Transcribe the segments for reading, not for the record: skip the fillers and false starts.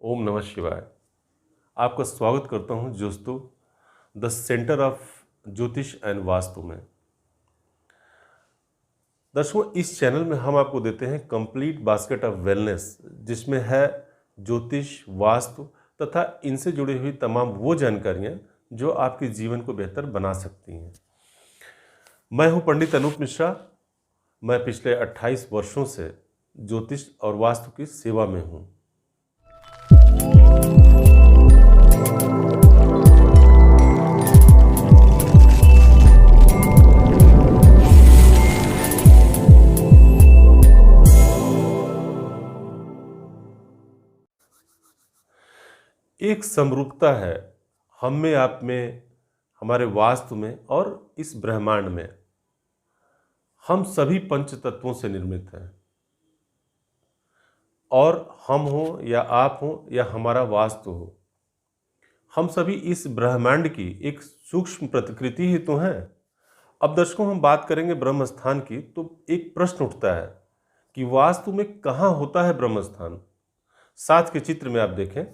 ओम नमः शिवाय। आपका स्वागत करता हूं दोस्तों द सेंटर ऑफ ज्योतिष एंड वास्तु में। दर्शकों, इस चैनल में हम आपको देते हैं कंप्लीट बास्केट ऑफ वेलनेस, जिसमें है ज्योतिष, वास्तु तथा इनसे जुड़ी हुई तमाम वो जानकारियां जो आपके जीवन को बेहतर बना सकती हैं। मैं हूं पंडित अनूप मिश्रा। मैं पिछले 28 वर्षों से ज्योतिष और वास्तु की सेवा में हूं। एक समरूपता है हम में, आप में, हमारे वास्तु में और इस ब्रह्मांड में। हम सभी पंच तत्वों से निर्मित हैं और हम हो या आप हो या हमारा वास्तु हो, हम सभी इस ब्रह्मांड की एक सूक्ष्म प्रतिकृति ही तो हैं। अब दर्शकों, हम बात करेंगे ब्रह्म स्थान की, तो एक प्रश्न उठता है कि वास्तु में कहाँ होता है ब्रह्म स्थान। साथ के चित्र में आप देखें,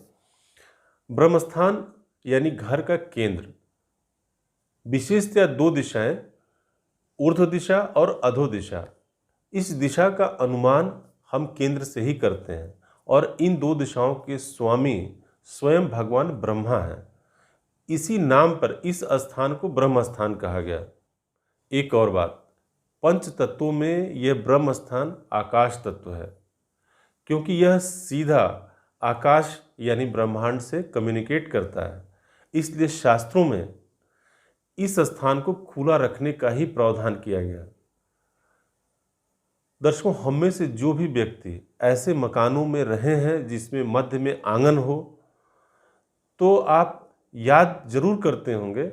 ब्रह्म स्थान यानी घर का केंद्र, विशेषतया दो दिशाएं, ऊर्ध्व दिशा और अधो दिशा। इस दिशा का अनुमान हम केंद्र से ही करते हैं और इन दो दिशाओं के स्वामी स्वयं भगवान ब्रह्मा हैं। इसी नाम पर इस स्थान को ब्रह्म स्थान कहा गया। एक और बात, पंच तत्वों में यह ब्रह्म स्थान आकाश तत्व है, क्योंकि यह सीधा आकाश यानी ब्रह्मांड से कम्युनिकेट करता है। इसलिए शास्त्रों में इस स्थान को खुला रखने का ही प्रावधान किया गया। दर्शकों, हम में से जो भी व्यक्ति ऐसे मकानों में रहे हैं जिसमें मध्य में आंगन हो, तो आप याद जरूर करते होंगे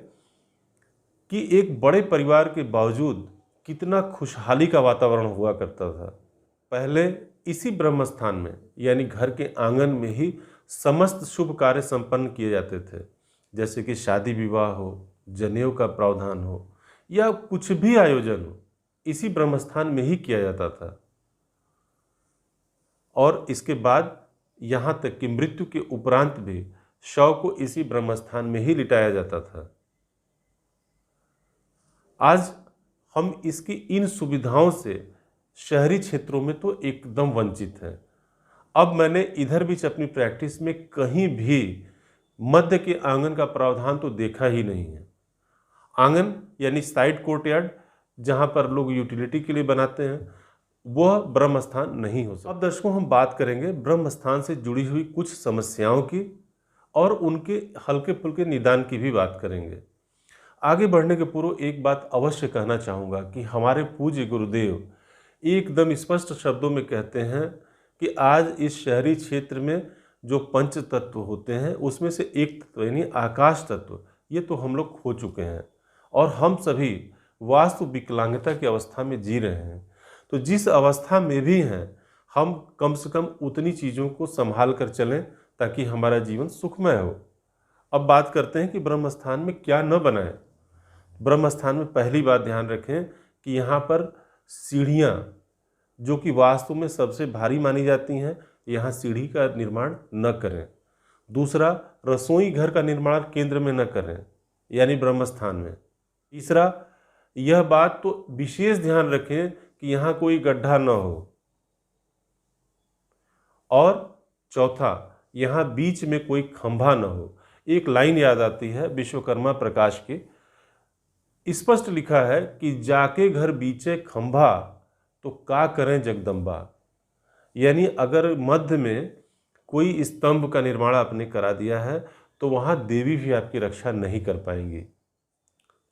कि एक बड़े परिवार के बावजूद कितना खुशहाली का वातावरण हुआ करता था। पहले इसी ब्रह्म स्थान में यानी घर के आंगन में ही समस्त शुभ कार्य संपन्न किए जाते थे, जैसे कि शादी विवाह हो, जनेऊ का प्रावधान हो या कुछ भी आयोजन हो, इसी ब्रह्म स्थान में ही किया जाता था। और इसके बाद यहाँ तक कि मृत्यु के उपरांत भी शव को इसी ब्रह्म स्थान में ही लिटाया जाता था। आज हम इसकी इन सुविधाओं से शहरी क्षेत्रों में तो एकदम वंचित हैं। अब मैंने इधर बीच अपनी प्रैक्टिस में कहीं भी मध्य के आंगन का प्रावधान तो देखा ही नहीं है। आंगन यानी साइड कोर्टयार्ड, जहां पर लोग यूटिलिटी के लिए बनाते हैं, वह ब्रह्म स्थान नहीं हो सकता। अब दर्शकों, हम बात करेंगे ब्रह्म स्थान से जुड़ी हुई कुछ समस्याओं की और उनके हल्के फुल्के निदान की भी बात करेंगे। आगे बढ़ने के पूर्व एक बात अवश्य कहना चाहूँगा कि हमारे पूज्य गुरुदेव एकदम स्पष्ट शब्दों में कहते हैं कि आज इस शहरी क्षेत्र में जो पंच तत्व होते हैं उसमें से एक तत्व यानी आकाश तत्व, ये तो हम लोग खो चुके हैं और हम सभी वास्तु विकलांगता की अवस्था में जी रहे हैं। तो जिस अवस्था में भी हैं, हम कम से कम उतनी चीज़ों को संभाल कर चलें ताकि हमारा जीवन सुखमय हो। अब बात करते हैं कि ब्रह्म स्थान में क्या न बनाएं। ब्रह्म स्थान में पहली बात ध्यान रखें कि यहाँ पर सीढ़ियाँ, जो कि वास्तु में सबसे भारी मानी जाती हैं, यहाँ सीढ़ी का निर्माण न करें। दूसरा, रसोई घर का निर्माण केंद्र में न करें यानी ब्रह्म स्थान में। तीसरा, यह बात तो विशेष ध्यान रखें कि यहाँ कोई गड्ढा न हो। और चौथा, यहाँ बीच में कोई खंभा न हो। एक लाइन याद आती है विश्वकर्मा प्रकाश की, स्पष्ट लिखा है कि जाके घर बीचे खंभा तो का करें जगदम्बा। यानी अगर मध्य में कोई स्तंभ का निर्माण आपने करा दिया है तो वहाँ देवी भी आपकी रक्षा नहीं कर पाएंगी,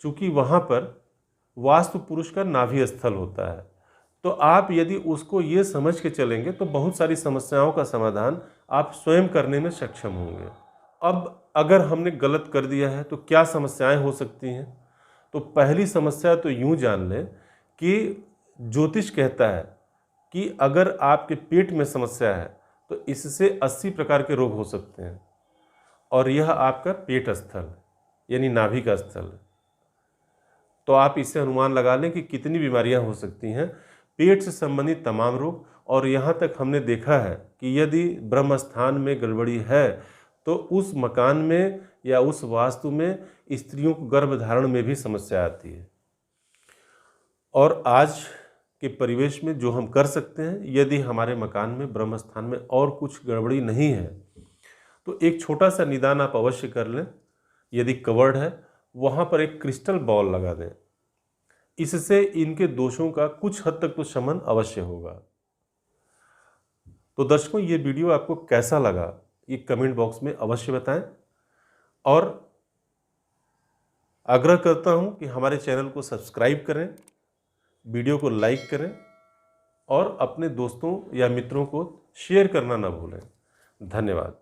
क्योंकि वहाँ पर वास्तु पुरुष का नाभि स्थल होता है। तो आप यदि उसको ये समझ के चलेंगे तो बहुत सारी समस्याओं का समाधान आप स्वयं करने में सक्षम होंगे। अब अगर हमने गलत कर दिया है तो क्या समस्याएं हो सकती हैं? तो पहली समस्या तो यूं जान लें कि ज्योतिष कहता है कि अगर आपके पेट में समस्या है तो इससे 80 प्रकार के रोग हो सकते हैं, और यह आपका पेट स्थल यानी नाभि का स्थल है। तो आप इससे अनुमान लगा लें कि कितनी बीमारियां हो सकती हैं। पेट से संबंधित तमाम रोग और यहाँ तक हमने देखा है कि यदि ब्रह्म स्थान में गड़बड़ी है तो उस मकान में या उस वास्तु में स्त्रियों को गर्भधारण में भी समस्या आती है। और आज के परिवेश में जो हम कर सकते हैं, यदि हमारे मकान में ब्रह्म स्थान में और कुछ गड़बड़ी नहीं है तो एक छोटा सा निदान आप अवश्य कर लें। यदि कवर्ड है वहाँ पर एक क्रिस्टल बॉल लगा दें, इससे इनके दोषों का कुछ हद तक तो शमन अवश्य होगा। तो दर्शकों, ये वीडियो आपको कैसा लगा ये कमेंट बॉक्स में अवश्य बताएं और आग्रह करता हूं कि हमारे चैनल को सब्सक्राइब करें, वीडियो को लाइक करें और अपने दोस्तों या मित्रों को शेयर करना ना भूलें। धन्यवाद।